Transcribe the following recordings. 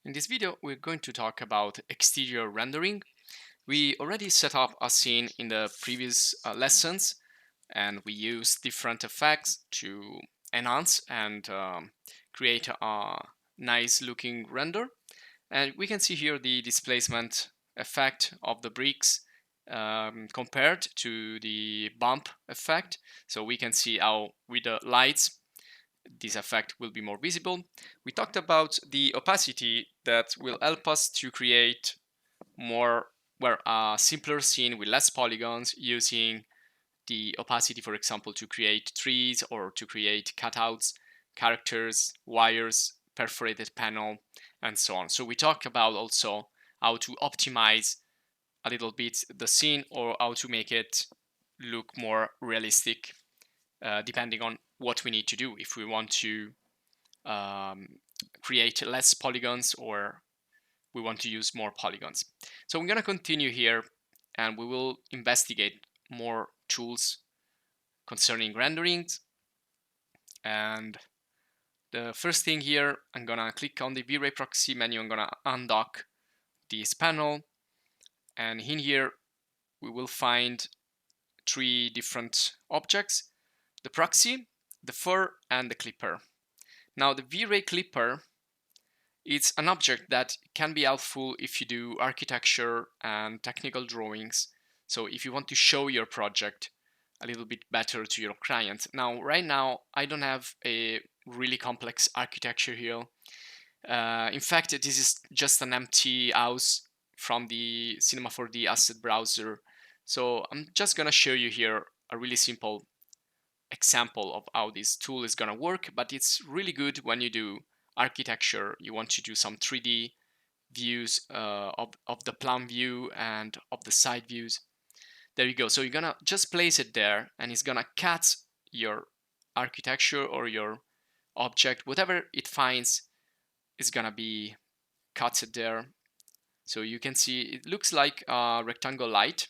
In this video, we're going to talk about exterior rendering. We already set up a scene in the previous lessons, and we use different effects to enhance and create a nice looking render. And we can see here the displacement effect of the bricks compared to the bump effect. So we can see how with the lights this effect will be more visible. We talked about the opacity that will help us to create more, a simpler scene with less polygons, using the opacity, for example, to create trees or to create cutouts, characters, wires, perforated panel, and so on. So we talk about also how to optimize a little bit the scene, or how to make it look more realistic, depending on what we need to do. If we want to create less polygons, or we want to use more polygons. So I'm going to continue here, and we will investigate more tools concerning renderings. And the first thing here, I'm going to click on the Vray proxy menu. I'm going to undock this panel, and in here we will find three different objects: the proxy, the fur, and the clipper. Now the Vray clipper, it's an object that can be helpful if you do architecture and technical drawings. So if you want to show your project a little bit better to your client. Now, right now, I don't have a really complex architecture here. In fact, this is just an empty house from the Cinema 4D asset browser. So I'm just gonna show you here a really simple example of how this tool is gonna work, but it's really good when you do architecture. You want to do some 3D views of the plan view and of the side views. There you go. So you're gonna just place it there, and it's gonna cut your architecture or your object, whatever it finds is gonna be cut there. So you can see it looks like a rectangle light.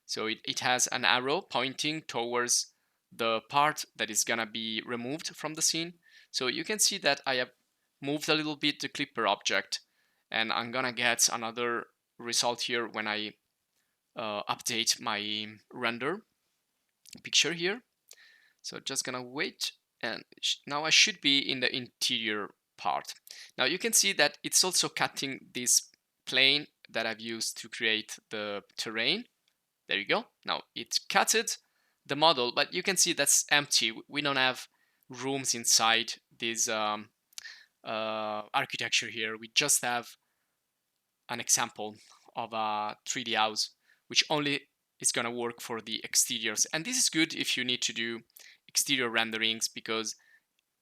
So it has an arrow pointing towards the part that is gonna be removed from the scene. So you can see that I have moved a little bit the clipper object, and I'm gonna get another result here when I update my render picture here. So just gonna wait, and now I should be in the interior part. Now you can see that it's also cutting this plane that I've used to create the terrain. There you go. Now it cutted the model, but you can see that's empty. We don't have rooms inside this architecture here. We just have an example of a 3D house, which only is going to work for the exteriors. And this is good if you need to do exterior renderings, because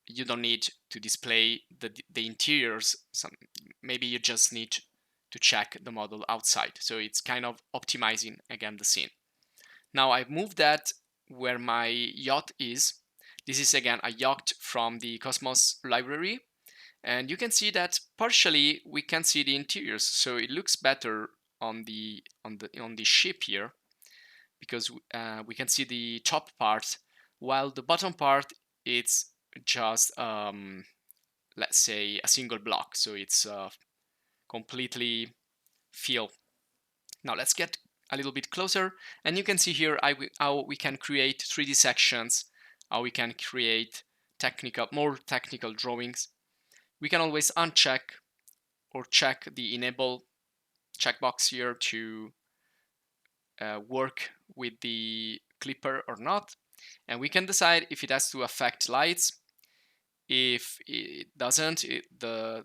you don't need to display the interiors. Maybe you just need to check the model outside. So it's kind of optimizing again the scene. Now I've moved that where my yacht is. This is again a yacht from the Cosmos library. And you can see that partially we can see the interiors, so it looks better on the ship here, because we can see the top part, while the bottom part, it's just let's say a single block, so it's completely filled. Now let's get a little bit closer, and you can see here how we can create 3D sections, how we can create more technical drawings. We can always uncheck or check the enable checkbox here to work with the clipper or not. And we can decide if it has to affect lights. If it doesn't, the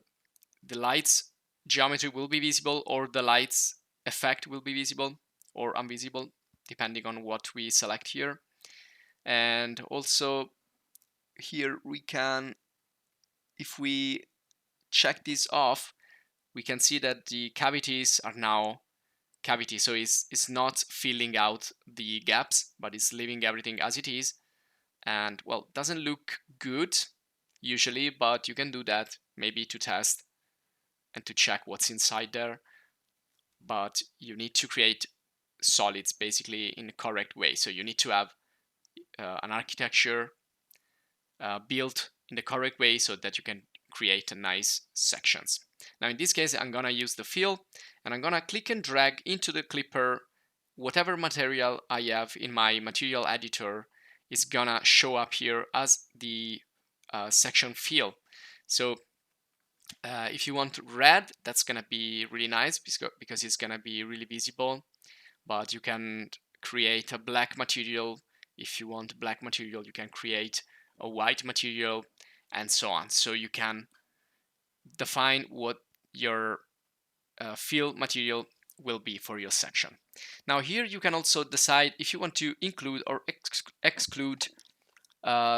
lights geometry will be visible, or the lights effect will be visible or invisible, depending on what we select here. And also here we can, if we check this off, we can see that the cavities are now cavities. So it's not filling out the gaps, but it's leaving everything as it is. And well, doesn't look good usually, but you can do that maybe to test and to check what's inside there. But you need to create solids basically in the correct way. So you need to have an architecture built in the correct way, so that you can create nice sections. Now in this case, I'm gonna use the fill, and I'm gonna click and drag into the clipper whatever material I have in my material editor is gonna show up here as the section fill. So if you want red, that's gonna be really nice because it's gonna be really visible. But you can create a black material. If you want black material, you can create a white material, and so on. So you can define what your fill material will be for your section. Now here you can also decide if you want to include or exclude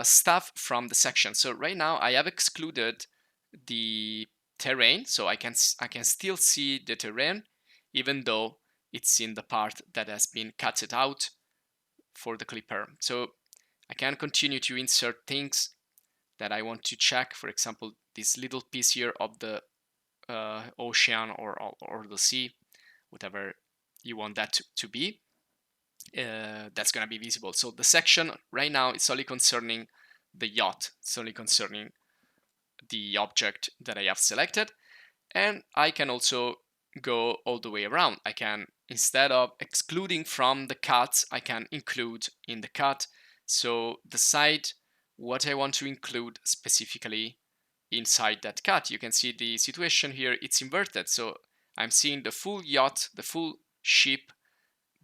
stuff from the section. So right now I have excluded the terrain, so I can still see the terrain even though it's in the part that has been cut out for the clipper. So I can continue to insert things that I want to check. For example, this little piece here of the ocean or the sea, whatever you want that to be, that's going to be visible. So the section right now is only concerning the yacht. It's only concerning the object that I have selected. And I can also go all the way around. I can, instead of excluding from the cut, I can include in the cut. So decide what I want to include specifically inside that cut. You can see the situation here, it's inverted. So I'm seeing the full yacht, the full ship,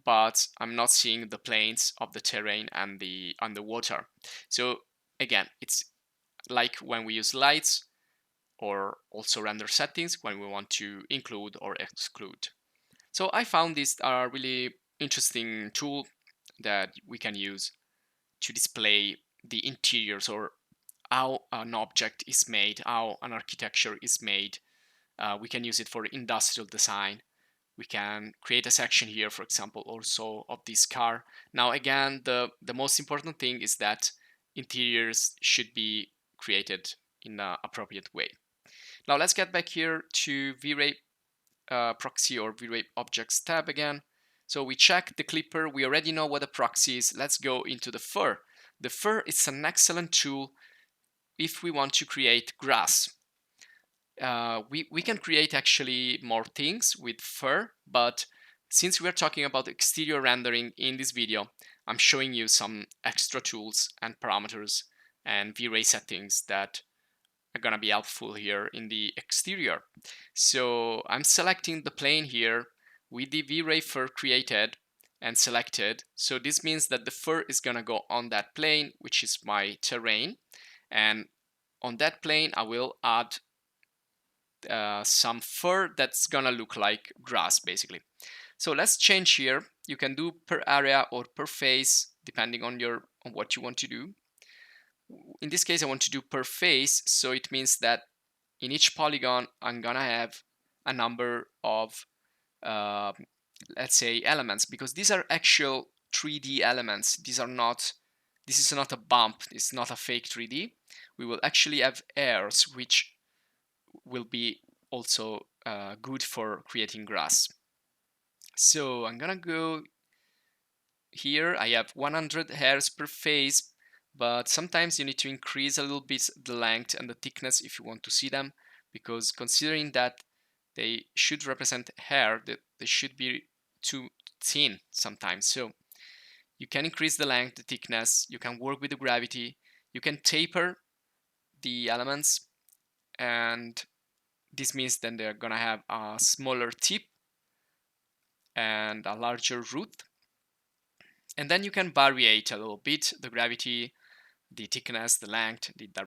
but I'm not seeing the planes of the terrain and the underwater. So again, it's like when we use lights or also render settings when we want to include or exclude. So I found this a really interesting tool that we can use to display the interiors or how an object is made, how an architecture is made. We can use it for industrial design. We can create a section here, for example, also of this car. Now, again, the most important thing is that interiors should be created in an appropriate way. Now, let's get back here to Vray proxy or Vray objects tab again. So we check the clipper. We already know what a proxy is. Let's go into the fur. The fur is an excellent tool if we want to create grass. We can create actually more things with fur, but since we're talking about exterior rendering in this video, I'm showing you some extra tools and parameters and V-Ray settings that are gonna be helpful here in the exterior. So I'm selecting the plane here with the V-Ray fur created and selected. So this means that the fur is gonna go on that plane, which is my terrain. And on that plane, I will add some fur that's gonna look like grass basically. So let's change here. You can do per area or per face depending on what you want to do. In this case I want to do per face, so it means that in each polygon I'm gonna have a number of let's say elements, because these are actual 3D elements. This is not a bump, it's not a fake 3D. We will actually have airs which will be also good for creating grass. So I'm gonna go here. I have 100 hairs per face, but sometimes you need to increase a little bit the length and the thickness if you want to see them, because considering that they should represent hair, that they should be too thin sometimes. So you can increase the length, the thickness, you can work with the gravity, you can taper the elements, and this means that they're gonna have a smaller tip and a larger root. And then you can variate a little bit the gravity, the thickness, the length, the